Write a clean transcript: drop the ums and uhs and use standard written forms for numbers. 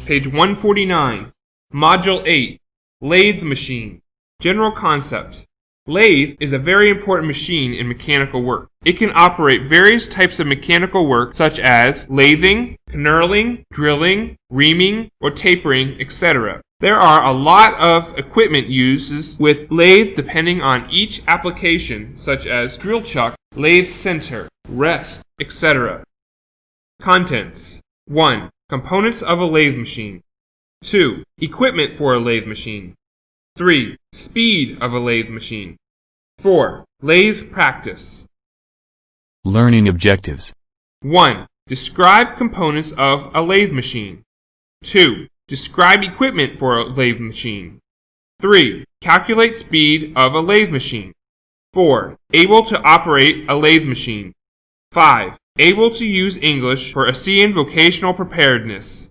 page 149. Module 8, Lathe Machine. General concept. Lathe is a very important machine in mechanical work. It can operate various types of mechanical work such as lathing, knurling, drilling, reaming, or tapering, etc. There are a lot of equipment uses with lathe depending on each application, such as drill chuck, lathe center, rest, etc. Contents. 1. Components of a lathe machine. 2. Equipment for a lathe machine. 3. Speed of a lathe machine. 4. Lathe practice. Learning objectives. 1. Describe components of a lathe machine. 2. Describe equipment for a lathe machine. 3. Calculate speed of a lathe machine. 4. Able to operate a lathe machine. 5. Able to use English for ASEAN vocational preparedness.